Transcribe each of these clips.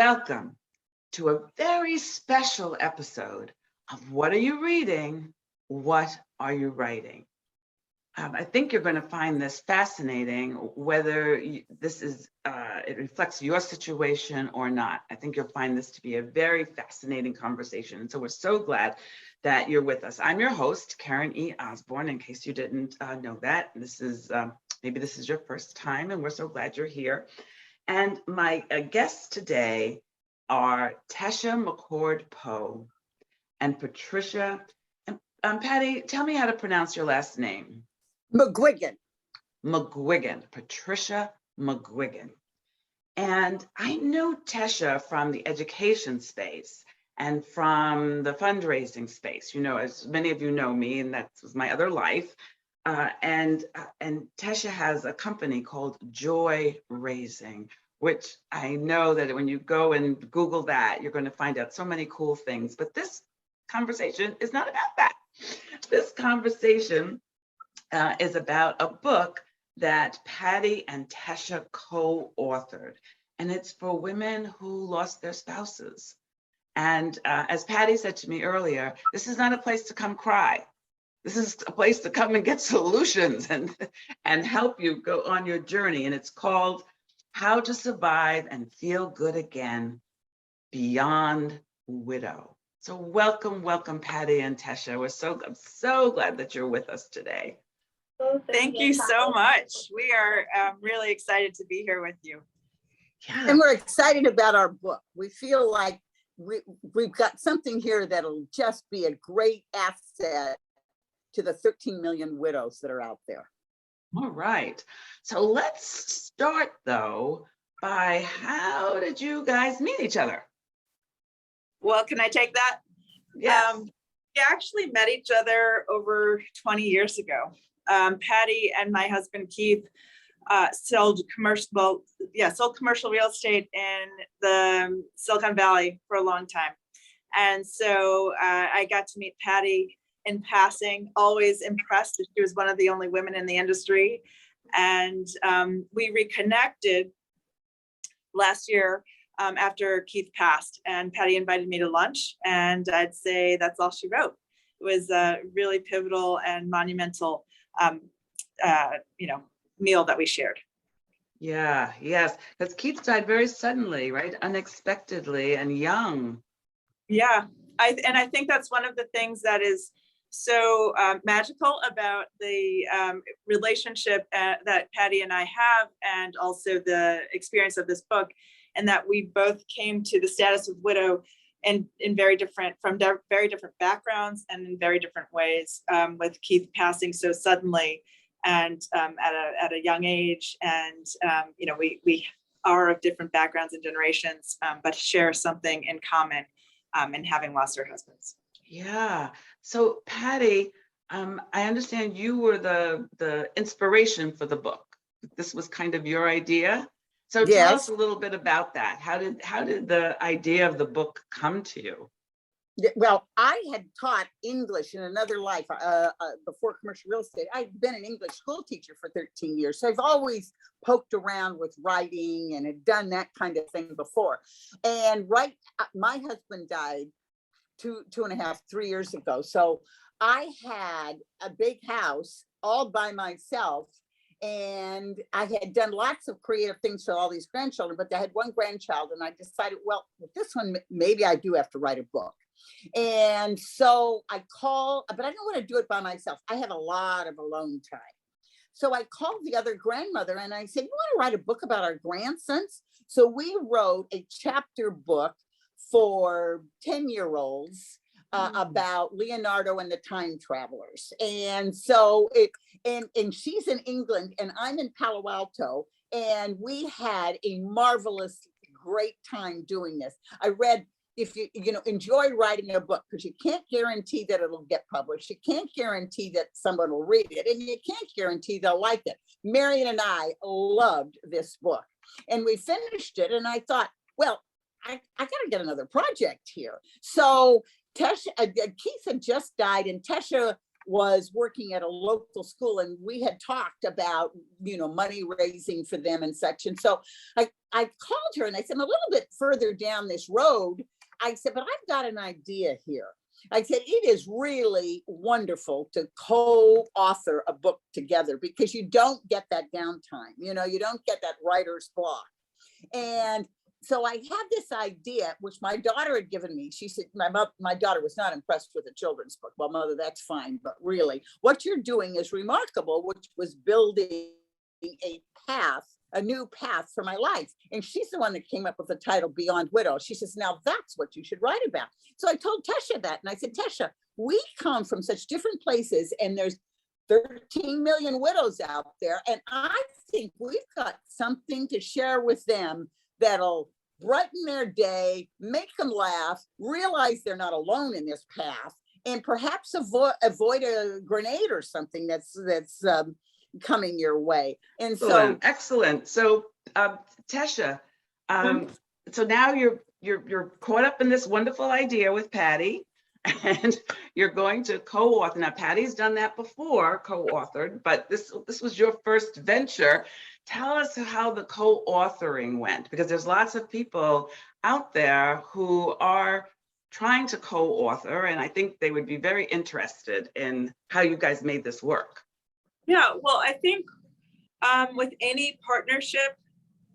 Welcome to a very special episode of What Are You Reading? What Are You Writing? I think you're going to find this fascinating, whether it reflects your situation or not. I think you'll find this to be a very fascinating conversation. And so we're so glad that you're with us. I'm your host, Karen E. Osborne, in case you didn't know that. Maybe this is your first time, and we're so glad you're here. And my guests today are Tesha McCord Poe and Patricia. Patty, tell me how to pronounce your last name. McGuigan. McGuigan, Patricia McGuigan. And I know Tesha from the education space and from the fundraising space. You know, as many of you know me, and that was my other life. And Tesha has a company called Joy Raising, which I know that when you go and Google that, you're going to find out so many cool things. But this conversation is not about that. This conversation is about a book that Patty and Tesha co-authored, and it's for women who lost their spouses. And as Patty said to me earlier, this is not a place to come cry. This is a place to come and get solutions and help you go on your journey. And it's called How to Survive and Feel Good Again Beyond Widow. So welcome, Patty and Tesha. I'm so glad that you're with us today. Thank you so much. We are really excited to be here with you. Yeah. And we're excited about our book. We feel like we've got something here that'll just be a great asset to the 13 million widows that are out there. All right. So let's start, though, by how did you guys meet each other? Well, can I take that? Yes. We actually met each other over 20 years ago. Patty and my husband Keith sold commercial real estate in the Silicon Valley for a long time, and so I got to meet Patty in passing. Always impressed that she was one of the only women in the industry, and we reconnected last year after Keith passed, and Patty invited me to lunch, and I'd say that's all she wrote. It was a really pivotal and monumental meal that we shared. Yeah, yes, because Keith died very suddenly, right? Unexpectedly and young. Yeah, I think that's one of the things that is so magical about the relationship that Patty and I have, and also the experience of this book, and that we both came to the status of widow and from very different backgrounds and in very different ways, with Keith passing so suddenly and at a young age. And we are of different backgrounds and generations, but share something in common in having lost our husbands. Yeah. So Patty, I understand you were the inspiration for the book. This was kind of your idea. So Yes. Tell us a little bit about that. How did the idea of the book come to you? Well, I had taught English in another life before commercial real estate. I'd been an English school teacher for 13 years. So I've always poked around with writing and had done that kind of thing before. And my husband died two and a half, 3 years ago. So I had a big house all by myself. And I had done lots of creative things for all these grandchildren, but I had one grandchild, and I decided, well, with this one, maybe I do have to write a book. And so but I don't want to do it by myself. I have a lot of alone time. So I called the other grandmother and I said, you want to write a book about our grandsons? So we wrote a chapter book for 10-year-olds about Leonardo and the time travelers. And so and she's in England and I'm in Palo Alto, and we had a marvelous, great time doing this. I read, if you enjoy writing a book, because you can't guarantee that it'll get published, you can't guarantee that someone will read it, and you can't guarantee they'll like it. Marion and I loved this book, and we finished it, and I thought, well, I got to get another project here. So Tesha, Keith had just died, and Tesha was working at a local school, and we had talked about, money raising for them and such. And so I called her and I said, a little bit further down this road, I said, but I've got an idea here. I said, it is really wonderful to co-author a book together, because you don't get that downtime. You don't get that writer's block. And so I had this idea, which my daughter had given me. She said, my daughter was not impressed with a children's book. Well, mother, that's fine. But really, what you're doing is remarkable, which was building a new path for my life. And she's the one that came up with the title Beyond Widow. She says, now that's what you should write about. So I told Tesha that. And I said, Tesha, we come from such different places, and there's 13 million widows out there. And I think we've got something to share with them that'll brighten their day, make them laugh, realize they're not alone in this path, and perhaps avoid a grenade or something that's coming your way. And excellent. So Tesha, so now you're caught up in this wonderful idea with Patty, and you're going to co-author. Now, Patty's done that before, co-authored, but this was your first venture. Tell us how the co-authoring went, because there's lots of people out there who are trying to co-author, and I think they would be very interested in how you guys made this work. Yeah, well, I think with any partnership,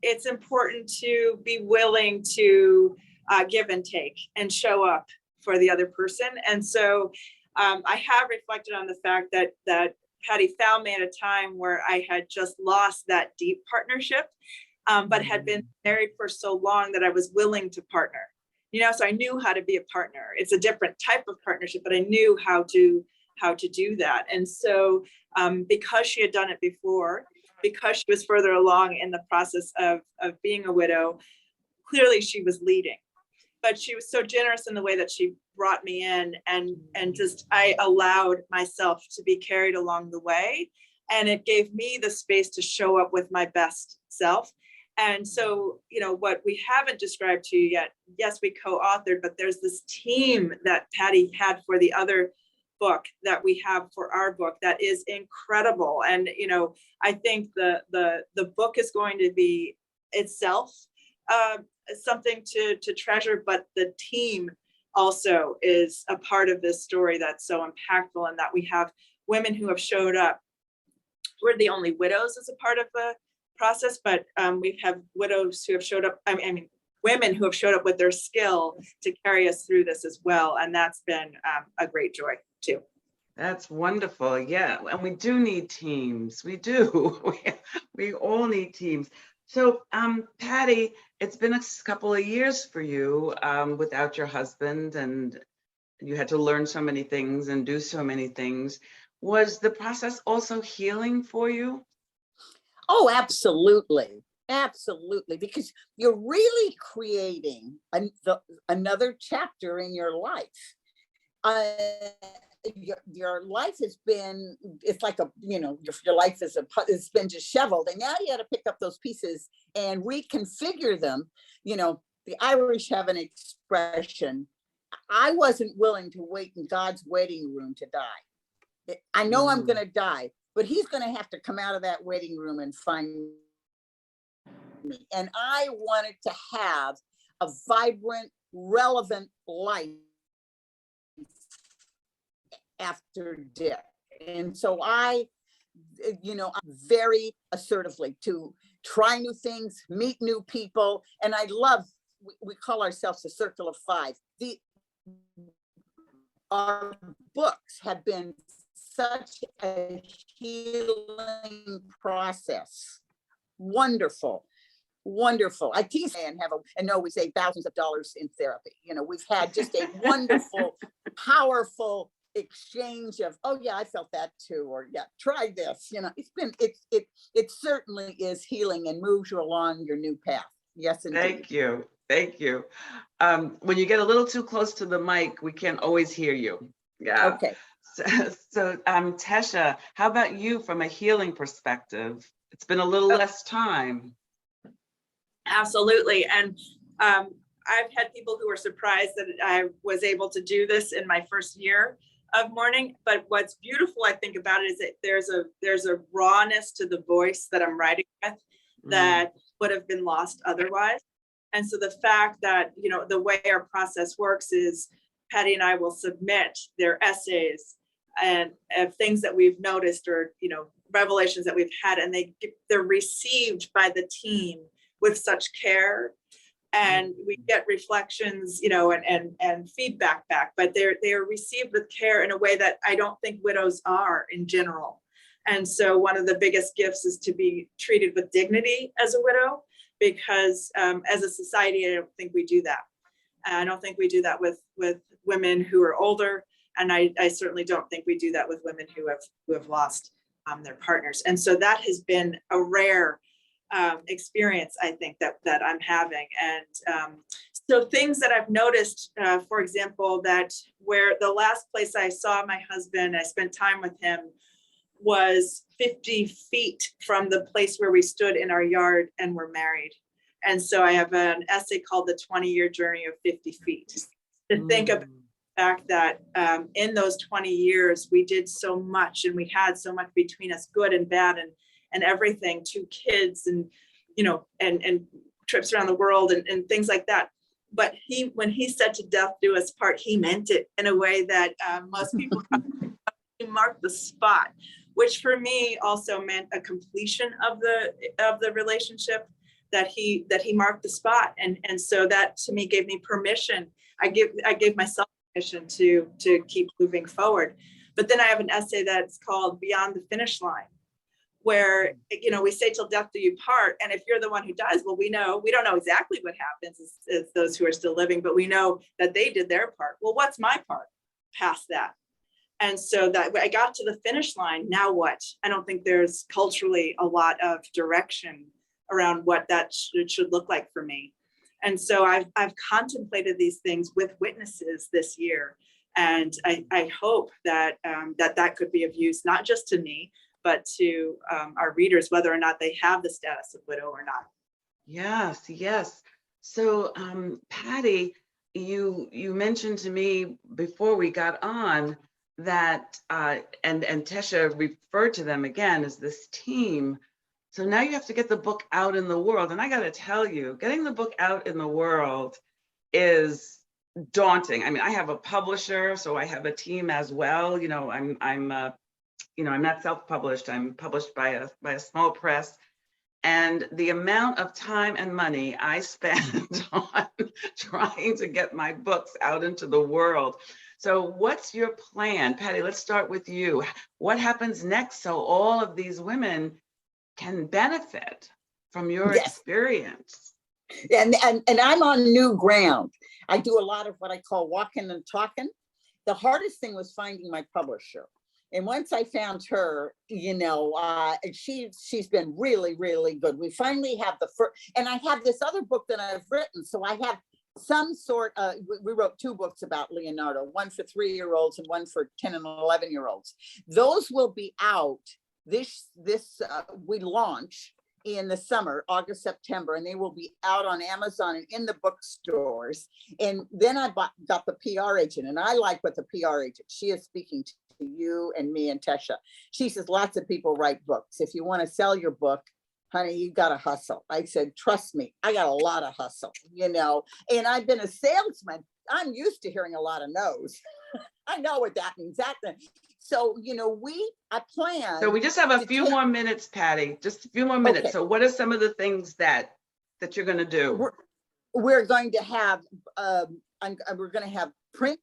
it's important to be willing to give and take and show up for the other person. And so I have reflected on the fact that Patty found me at a time where I had just lost that deep partnership, but had been married for so long that I was willing to partner. So I knew how to be a partner. It's a different type of partnership, but I knew how to do that. And so because she had done it before, because she was further along in the process of being a widow, clearly she was leading. But she was so generous in the way that she brought me in, and just I allowed myself to be carried along the way, and it gave me the space to show up with my best self. And so, what we haven't described to you yet, yes, we co-authored, but there's this team that Patty had for the other book that we have for our book that is incredible. And I think the book is going to be itself something to treasure, but the team also is a part of this story that's so impactful, and that we have women who have showed up. We're the only widows as a part of the process, but we've had widows who have showed up, I mean women who have showed up with their skill to carry us through this as well, and that's been a great joy too. That's wonderful. Yeah, and we do need teams. We do. We all need teams. So, Patty, it's been a couple of years for you without your husband, and you had to learn so many things and do so many things. Was the process also healing for you? Oh, absolutely. Absolutely. Because you're really creating another chapter in your life. Your life has been, it's like your life is it's been disheveled, and now you got to pick up those pieces and reconfigure them. The Irish have an expression: I wasn't willing to wait in God's waiting room to die. I know I'm going to die, but he's going to have to come out of that waiting room and find me. And I wanted to have a vibrant, relevant life after death. And so I'm very assertively to try new things, meet new people. And I love, we call ourselves the Circle of Five. Our books have been such a healing process. Wonderful. Wonderful. I tease and know we save thousands of dollars in therapy. We've had just a wonderful, powerful exchange of, oh yeah, I felt that too, or yeah, try this. It certainly is healing and moves you along your new path. Yes, indeed. Thank you. When you get a little too close to the mic, we can't always hear you. Yeah. Okay. So Tesha, how about you from a healing perspective? It's been a little less time. Absolutely. And I've had people who were surprised that I was able to do this in my first year. of mourning. But what's beautiful, I think, about it is that there's a rawness to the voice that I'm writing with that would have been lost otherwise. And so the fact that, you know, the way our process works is Patty and I will submit their essays and things that we've noticed, or, you know, revelations that we've had, and they're received by the team with such care. And we get reflections, you know, and feedback back, but they are received with care in a way that I don't think widows are in general. And so one of the biggest gifts is to be treated with dignity as a widow, because as a society, I don't think we do that. I don't think we do that with women who are older, and I certainly don't think we do that with women who have lost their partners. And so that has been a rare experience, I think, that I'm having. And so things that I've noticed, for example, that where the last place I saw my husband, I spent time with him, was 50 feet from the place where we stood in our yard and were married. And so I have an essay called The 20-Year Journey of 50 Feet, to think of the fact that in those 20 years, we did so much, and we had so much between us, good and bad, and everything, 2 kids, and, you know, and trips around the world and things like that. But when he said "to death do us part," he meant it in a way that most people marked the spot, which for me also meant a completion of the relationship, that he marked the spot. And so that to me gave me permission. I gave myself permission to keep moving forward. But then I have an essay that's called Beyond the Finish Line, where, you know, we say till death do you part. And if you're the one who dies, well, we don't know exactly what happens as those who are still living, but we know that they did their part. Well, what's my part past that? And so that I got to the finish line. Now what? I don't think there's culturally a lot of direction around what that should look like for me. And so I've contemplated these things with witnesses this year. And I hope that that could be of use, not just to me, but to our readers, whether or not they have the status of widow or not. Yes, yes. So Patty, you mentioned to me before we got on that, and Tesha referred to them again as this team. So now you have to get the book out in the world. And I got to tell you, getting the book out in the world is daunting. I mean, I have a publisher, so I have a team as well. You know, I'm not self-published. I'm published by a small press. And the amount of time and money I spend on trying to get my books out into the world. So what's your plan? Patty, let's start with you. What happens next so all of these women can benefit from your experience? And I'm on new ground. I do a lot of what I call walking and talking. The hardest thing was finding my publisher. And once I found her, you know, she's been really, really good. We finally have the first, and I have this other book that I've written. So I have some sort of, we wrote 2 books about Leonardo, one for 3-year-olds and one for 10 and 11-year-olds. Those will be out we launch in the summer, August, September, and they will be out on Amazon and in the bookstores. And then I got the PR agent, and I like what the PR agent, she is speaking to you and me and Tesha. She says, lots of people write books. If you want to sell your book, honey, you got to hustle. I said, trust me, I got a lot of hustle, you know, and I've been a salesman. I'm used to hearing a lot of no's. I know what that means. So, you know, I plan. So we just have a few more minutes, Patty, just a few more minutes. Okay. So what are some of the things that you're going to do? We're going to have, we're going to have print,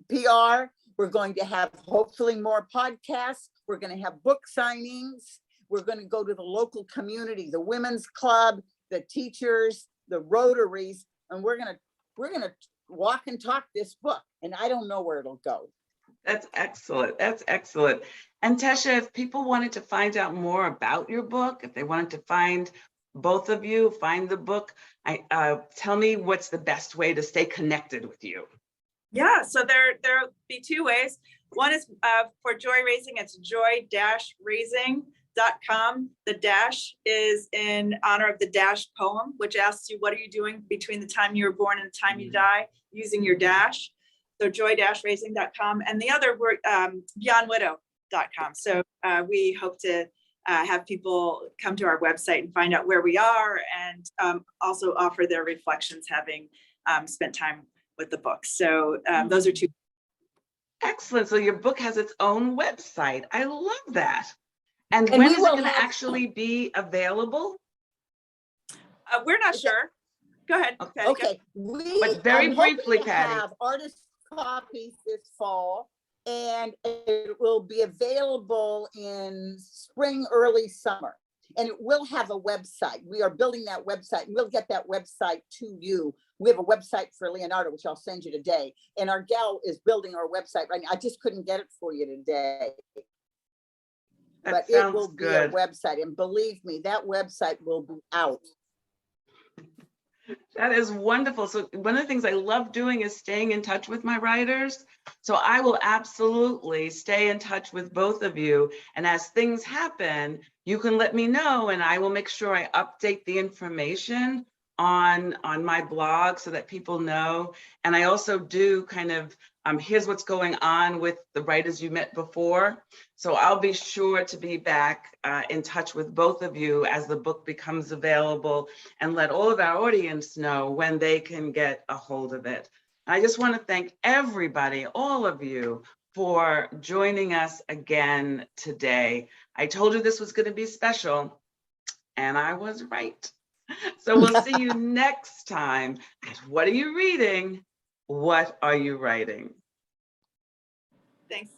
PR. We're going to have hopefully more podcasts. We're going to have book signings. We're going to go to the local community, the women's club, the teachers, the Rotaries, and we're going to walk and talk this book. And I don't know where it'll go. That's excellent. That's excellent. And Tesha, if people wanted to find out more about your book, if they wanted to find both of you, find the book, tell me what's the best way to stay connected with you. Yeah, so there'll be 2 ways. One is for Joy Raising. It's joy-raising.com. The dash is in honor of the dash poem, which asks you, what are you doing between the time you were born and the time you die, using your dash. So joy-raising.com, and the other we're beyondwidow.com. So we hope to have people come to our website and find out where we are, and also offer their reflections having spent time with the book. So those are two. Excellent. So your book has its own website. I love that. And And when we is it will going to have- actually be available? We're not sure. Go ahead. Okay. Patty, go. Okay, But very I'm hoping briefly, to Patty. have artist copies this fall, and it will be available in spring, early summer. And it will have a website. We are building that website, and we'll get that website to you. We have a website for Leonardo, which I'll send you today. And our gal is building our website right now. I just couldn't get it for you today. That But it sounds will be a good. website. And believe me, that website will be out. That is wonderful. So one of the things I love doing is staying in touch with my writers. So I will absolutely stay in touch with both of you. And as things happen, you can let me know, and I will make sure I update the information on my blog so that people know. And I also do kind of, here's what's going on with the writers you met before. So I'll be sure to be back in touch with both of you as the book becomes available, and let all of our audience know when they can get a hold of it. I just want to thank everybody, all of you, for joining us again today. I told you this was going to be special, and I was right. So we'll see you next time at What Are You Reading? What Are You Writing? Thanks.